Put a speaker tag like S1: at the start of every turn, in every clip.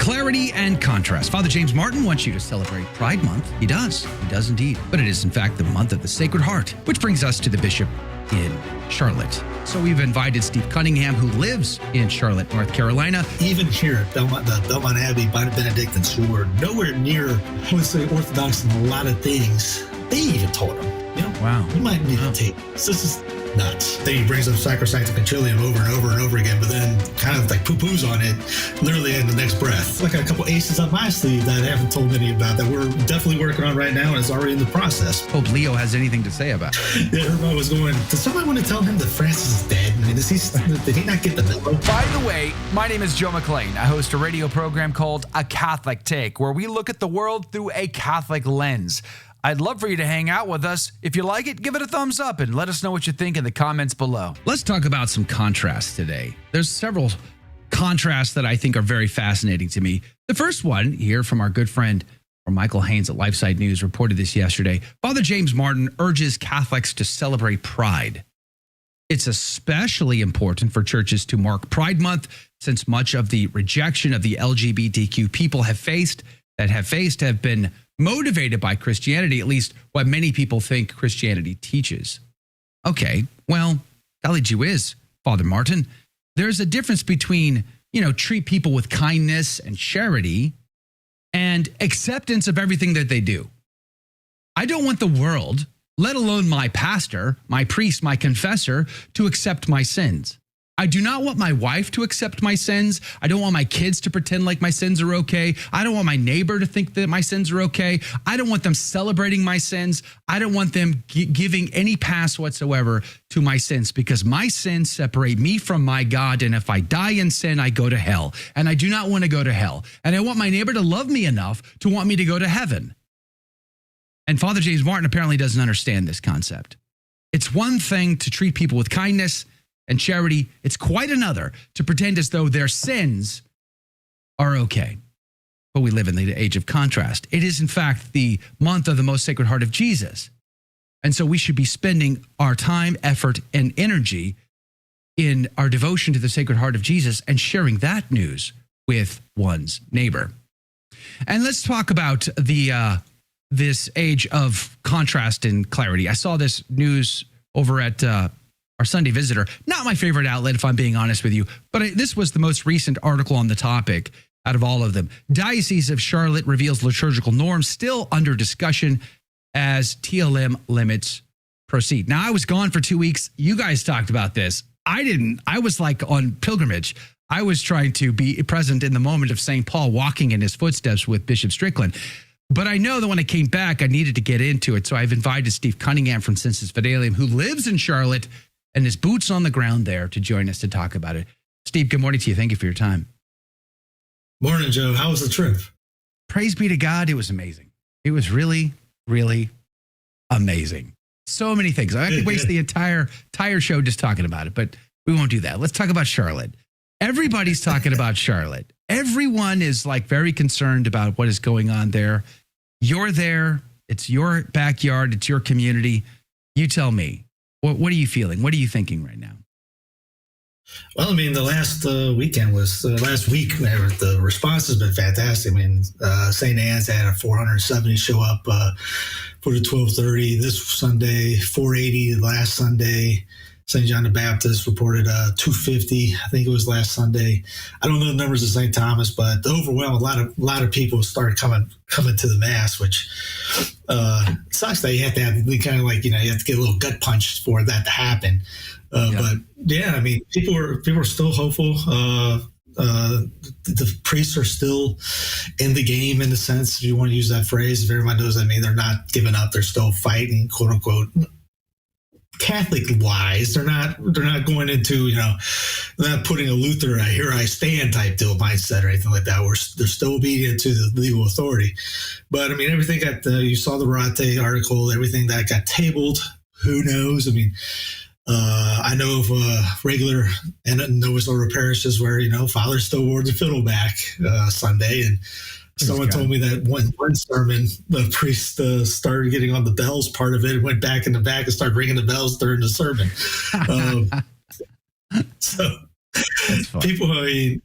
S1: Clarity and contrast. Father James Martin wants you to celebrate Pride Month. He does. He does indeed. But it is, in fact, the month of the Sacred Heart, which brings us to the bishop in Charlotte. So we've invited Steve Cunningham, who lives in Charlotte, North Carolina.
S2: Even here at Belmont Abbey, Benedictines, who were nowhere near, I would say, Orthodox in a lot of things, they even told him,
S1: Wow.
S2: You might need to take this. This is nuts. Then he brings up Sacrosanctum Concilium over and over and over again, but then kind of like poo-poos on it literally in the next breath. Like a couple aces up my sleeve that I haven't told many about that we're definitely working on right now, and it's already in the process.
S1: Pope Leo has anything to say about it.
S2: Yeah, everybody was going, does somebody want to tell him that Francis is dead? I mean, did he not get the memo?
S3: By the way, my name is Joe McClane. I host a radio program called A Catholic Take, where we look at the world through a Catholic lens. I'd love for you to hang out with us. If you like it, give it a thumbs up and let us know what you think in the comments below.
S1: Let's talk about some contrasts today. There's several contrasts that I think are very fascinating to me. The first one here from our good friend Michael Haynes at LifeSite News reported this yesterday. Father James Martin urges Catholics to celebrate Pride. It's especially important for churches to mark Pride Month since much of the rejection of the LGBTQ people have been motivated by Christianity, at least what many people think Christianity teaches. Okay, well, golly gee whiz, Father Martin, there's a difference between, treat people with kindness and charity and acceptance of everything that they do. I don't want the world, let alone my pastor, my priest, my confessor, to accept my sins. I do not want my wife to accept my sins. I don't want my kids to pretend like my sins are okay. I don't want my neighbor to think that my sins are okay. I don't want them celebrating my sins. I don't want them giving any pass whatsoever to my sins, because my sins separate me from my God. And if I die in sin, I go to hell. And I do not want to go to hell. And I want my neighbor to love me enough to want me to go to heaven. And Father James Martin apparently doesn't understand this concept. It's one thing to treat people with kindness and charity. It's quite another to pretend as though their sins are okay. But we live in the age of contrast. It is, in fact, the month of the Most Sacred Heart of Jesus. And so we should be spending our time, effort, and energy in our devotion to the Sacred Heart of Jesus and sharing that news with one's neighbor. And let's talk about this age of contrast and clarity. I saw this news over at our Sunday Visitor, not my favorite outlet, if I'm being honest with you, but this was the most recent article on the topic out of all of them. Diocese of Charlotte reveals liturgical norms still under discussion as TLM limits proceed. Now, I was gone for 2 weeks. You guys talked about this. I didn't. I was like on pilgrimage. I was trying to be present in the moment of St. Paul walking in his footsteps with Bishop Strickland. But I know that when I came back, I needed to get into it. So I've invited Steve Cunningham from Sensus Fidelium, who lives in Charlotte and his boots on the ground there, to join us to talk about it. Steve, good morning to you. Thank you for your time.
S2: Morning, Joe. How was the trip?
S1: Praise be to God. It was amazing. It was really, really amazing. So many things. I could waste the entire show just talking about it, but we won't do that. Let's talk about Charlotte. Everybody's talking about Charlotte. Everyone is like very concerned about what is going on there. You're there. It's your backyard. It's your community. You tell me. What are you feeling? What are you thinking right now?
S2: Well, I mean, the last last week, the response has been fantastic. I mean, St. Anne's had 470 show up for the 12:30 this Sunday, 480 last Sunday. St. John the Baptist reported 250, I think it was last Sunday. I don't know the numbers of St. Thomas, but the overwhelming a lot of people started coming to the Mass, which sucks that you have to have kind of like, you have to get a little gut punch for that to happen. But yeah, I mean, people are still hopeful. The priests are still in the game, in the sense, if you want to use that phrase. If everyone knows, I mean, they're not giving up. They're still fighting, quote unquote. Catholic wise, they're not going into, they're not putting a Luther, here I stand type deal mindset or anything like that. They're still obedient to the legal authority. But I mean, everything you saw the Rate article, everything that got tabled, who knows? I mean, I know of regular and Novus Ordo parishes where, fathers still wore the fiddle back Sunday, and someone told me that one sermon, the priest started getting on the bells part of it, went back in the back and started ringing the bells during the sermon. So people, I mean,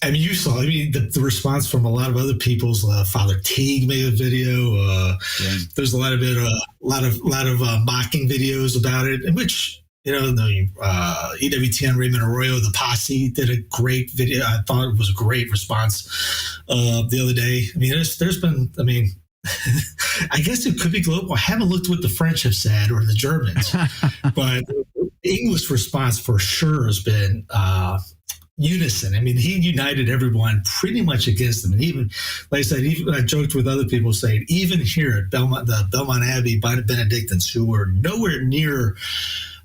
S2: I mean, you saw. I mean, the response from a lot of other people's. Father Teague made a video. There's a lot of mocking videos about it, in which EWTN Raymond Arroyo, the Posse, did a great video. I thought it was a great response the other day. I mean, there's been. I mean, I guess it could be global. I haven't looked what the French have said or the Germans, but the English response for sure has been. Unison. I mean, he united everyone pretty much against them. And even, like I said, even I joked with other people saying, even here at Belmont, the Belmont Abbey Benedictines, who were nowhere near,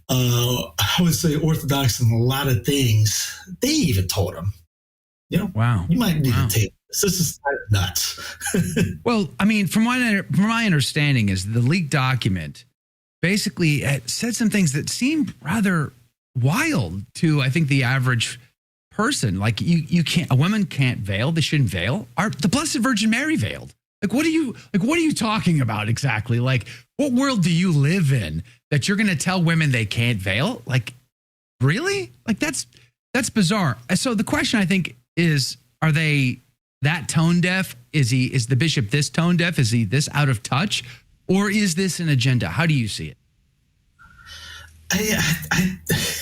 S2: I would say, orthodox in a lot of things, they even told him,
S1: wow,
S2: you might need to take this. This is kind of nuts.
S1: Well, I mean, from my understanding is the leaked document basically said some things that seemed rather wild to, I think, the average person. Like you can't, a woman can't veil. They shouldn't veil. The Blessed Virgin Mary veiled. What are you talking about exactly? Like, what world do you live in that you're going to tell women they can't veil? Like, really? Like, that's bizarre. So the question, I think, is, are they that tone deaf? Is the bishop this tone deaf? Is he this out of touch? Or is this an agenda? How do you see it?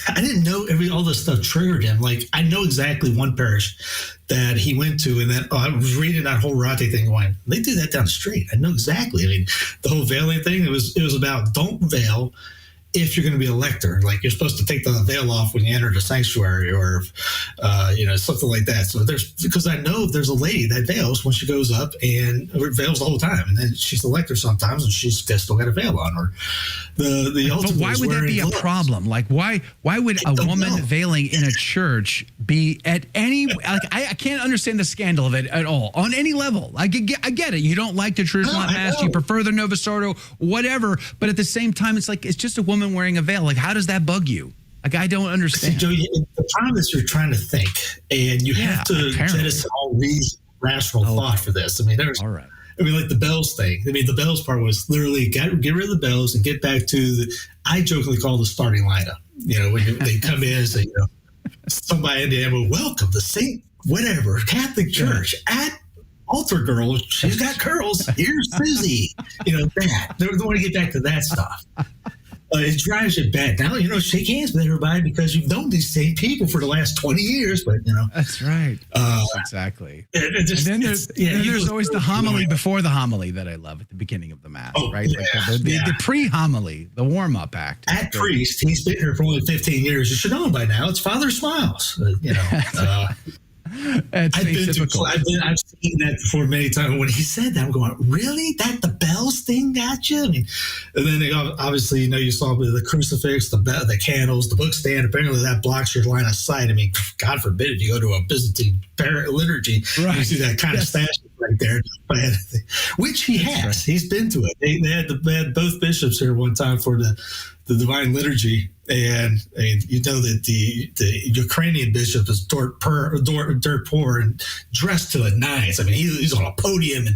S2: I didn't know all this stuff triggered him. Like, I know exactly one parish that he went to, and then I was reading that whole Rate thing going, they do that down the street. I know exactly. I mean, the whole veiling thing, it was about don't veil if you're going to be a lector. Like, you're supposed to take the veil off when you enter the sanctuary or, something like that. So because I know there's a lady that veils when she goes up and veils the whole time. And then she's the lector sometimes and she's still got a veil on her. The altar.
S1: But why would that be a problem? Like, why would a woman veiling in a church be at any, like, I can't understand the scandal of it at all on any level. I get it. You don't like the traditional Mass. You prefer the Novus Ordo, whatever. But at the same time, it's like, it's just a woman wearing a veil. Like, how does that bug you? Like, I don't understand.
S2: See, Joey, the problem is you're trying to think, and you have to jettison all reason, rational thought for this. I mean, all right. I mean, like the bells thing. I mean, the bells part was literally get rid of the bells and get back to I jokingly call the starting lineup. When they come in and say, somebody in the end will welcome the Saint whatever Catholic Church at altar girl. She's got curls. Here's Susie. That. They want to get back to that stuff. It drives you bad. Now, shake hands with everybody because you've known these same people for the last 20 years, but,
S1: That's right. Exactly.
S2: And
S1: then there's always the homily before the homily that I love at the beginning of the Mass, right?
S2: Yeah,
S1: like the pre-homily, the warm-up act.
S2: That priest, he's been here for only 15 years. You should know him by now. It's Father Smiles,
S1: I've seen
S2: that before many times. When he said that, I'm going, really? That the bells thing got you? I mean, and then obviously, you saw the crucifix, the candles, the book stand. Apparently, that blocks your line of sight. I mean, God forbid if you go to a Byzantine liturgy, right. You see that kind of statue right there, which he has. Right. He's been to it. They had both bishops here one time for the Divine Liturgy, and that the Ukrainian bishop is dirt poor and dressed to the nines. I mean, he's on a podium,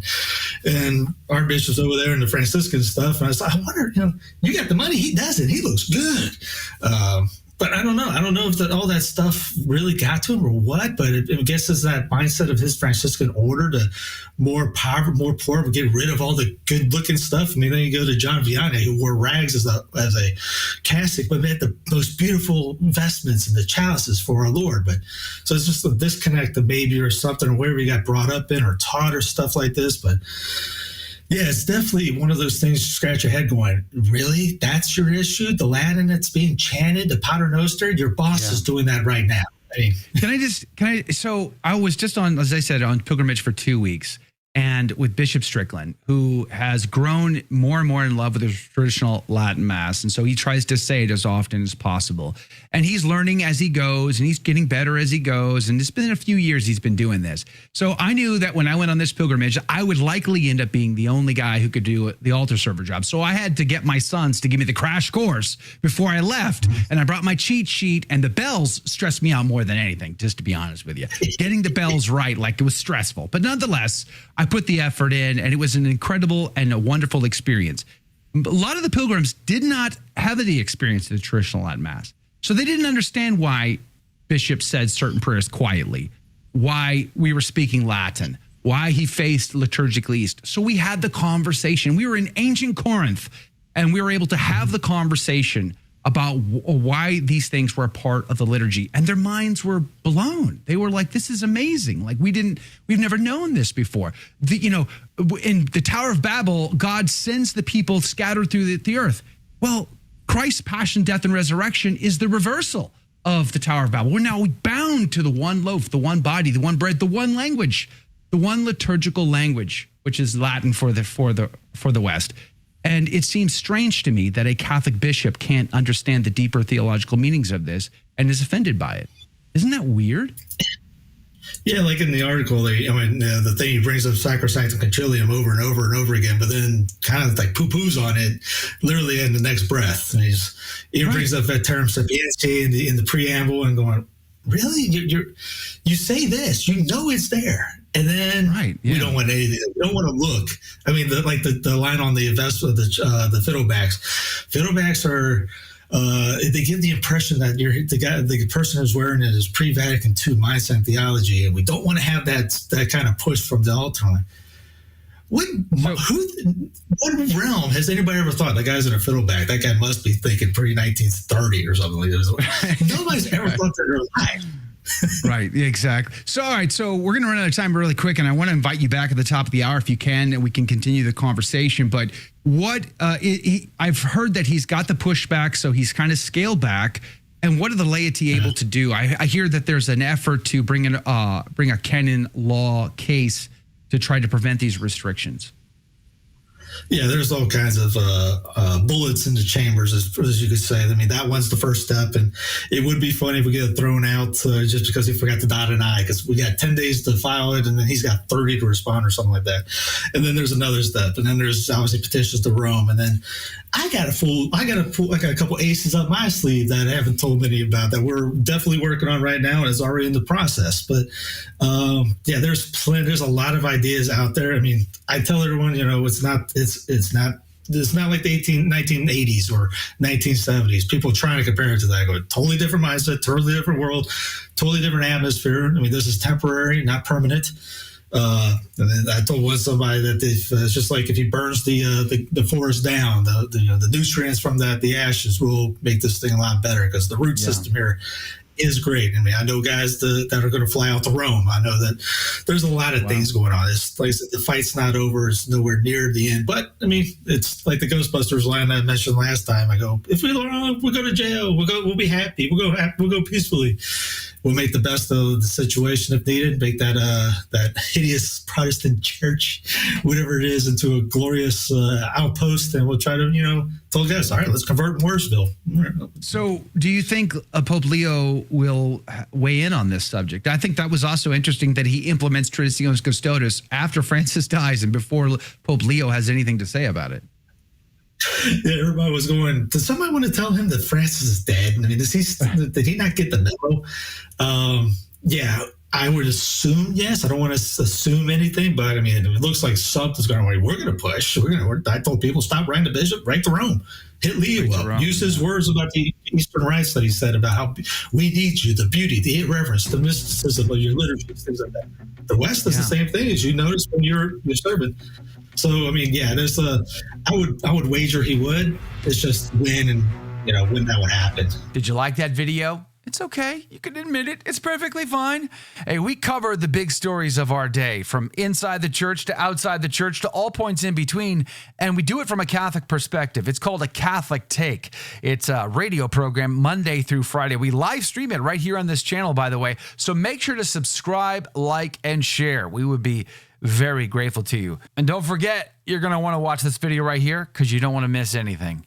S2: and our bishop's over there and the Franciscan stuff. And I was like, I wonder, you got the money, he doesn't. He looks good. But I don't know. I don't know if all that stuff really got to him or what, but I guess it's that mindset of his Franciscan order to more power, more poor, get rid of all the good looking stuff. I mean, then you go to John Vianney, who wore rags as a cassock, but had the most beautiful vestments and the chalices for our Lord. But so it's just a disconnect of maybe or something, or wherever he got brought up in or taught or stuff like this. But yeah, it's definitely one of those things you scratch your head going, really? That's your issue? The Latin that's being chanted, the Pater Noster? Your boss is doing that right now. I mean,
S1: so I was just on, as I said, on pilgrimage for 2 weeks, and with Bishop Strickland, who has grown more and more in love with the traditional Latin Mass. And so he tries to say it as often as possible. And he's learning as he goes, and he's getting better as he goes. And it's been a few years he's been doing this. So I knew that when I went on this pilgrimage, I would likely end up being the only guy who could do the altar server job. So I had to get my sons to give me the crash course before I left. And I brought my cheat sheet, and the bells stressed me out more than anything, just to be honest with you. Getting the bells right, like, it was stressful. But nonetheless, I put the effort in, and it was an incredible and a wonderful experience. A lot of the pilgrims did not have the experience of the traditional Latin Mass. So they didn't understand why bishops said certain prayers quietly. why we were speaking Latin, why he faced liturgical East. So we had the conversation. We were in ancient Corinth, and we were able to have the conversation about why these things were a part of the liturgy, and their minds were blown. They were like, this is amazing. Like we've never known this before. In the Tower of Babel, God sends the people scattered through the earth. Well, Christ's passion, death, and resurrection is the reversal of the Tower of Babel. We're now bound to the one loaf, the one body, the one bread, the one language, the one liturgical language, which is Latin for the West. And it seems strange to me that a Catholic bishop can't understand the deeper theological meanings of this and is offended by it. Isn't that weird?
S2: Yeah, like in the article, the thing he brings up Sacrosanctum Concilium over and over and over again, but then kind of like poo-poos on it literally in the next breath. And he brings up that term sapientiae in the preamble and going, really? You say this, you know it's there. And then we don't want anything. We don't want to look. I mean, the line on the the fiddlebacks. Fiddlebacks are they give the impression that the person who's wearing it is pre-Vatican II mindset theology, and we don't want to have that kind of push from the altar. What realm has anybody ever thought that guy's in a fiddleback? That guy must be thinking pre-1930 or something like that. Nobody's ever thought that in their life.
S1: Right, exactly. So, all right, so we're going to run out of time really quick, and I want to invite you back at the top of the hour if you can, and we can continue the conversation. But I've heard that he's got the pushback, so he's kind of scaled back. And what are the laity able to do? I hear that there's an effort to bring a canon law case to try to prevent these restrictions.
S2: Yeah, there's all kinds of bullets in the chambers, as you could say. I mean, that one's the first step, and it would be funny if we get it thrown out just because he forgot to dot an I, because we got 10 days to file it, and then he's got 30 to respond or something like that. And then there's another step, and then there's obviously petitions to Rome, and then I got a couple aces up my sleeve that I haven't told many about that we're definitely working on right now, and it's already in the process. But there's a lot of ideas out there. I mean, I tell everyone, it's not like the 1980s or 1970s. People trying to compare it to that. I go, totally different mindset, totally different world, totally different atmosphere. I mean, this is temporary, not permanent. And then I told somebody that it's just like if he burns the forest down, the nutrients from the ashes will make this thing a lot better, because the root system here is great. I mean, I know guys that are going to fly out to Rome. I know that there's a lot of things going on. It's like the fight's not over. It's nowhere near the end. But I mean, it's like the Ghostbusters line I mentioned last time. I go, if we go to jail, we'll be happy. We'll go peacefully. We'll make the best of the situation if needed. Make that hideous Protestant church, whatever it is, into a glorious outpost, and we'll try to tell guys, all right, let's convert Mooresville.
S1: So, do you think Pope Leo will weigh in on this subject? I think that was also interesting that he implements Traditionis Custodes after Francis dies and before Pope Leo has anything to say about it.
S2: Yeah, everybody was going, does somebody want to tell him that Francis is dead? I mean, did he not get the memo? Yeah, I would assume yes. I don't want to assume anything, but I mean, it looks like something's going on. We're going to push. I told people, stop writing to Bishop, write to Rome. Hit Leo up. Use his words about the Eastern rites that he said about how we need you, the beauty, the irreverence, the mysticism of your liturgy, things like that. The West does the same thing, as you notice when you're serving. So I mean, yeah, I would wager he would. It's just when that would happen.
S3: Did you like that video? It's okay. You can admit it. It's perfectly fine. Hey, we cover the big stories of our day, from inside the church to outside the church to all points in between, and we do it from a Catholic perspective. It's called A Catholic Take. It's a radio program Monday through Friday. We live stream it right here on this channel, by the way, so make sure to subscribe, like, and share. We would be very grateful to you. And don't forget, you're going to want to watch this video right here because you don't want to miss anything.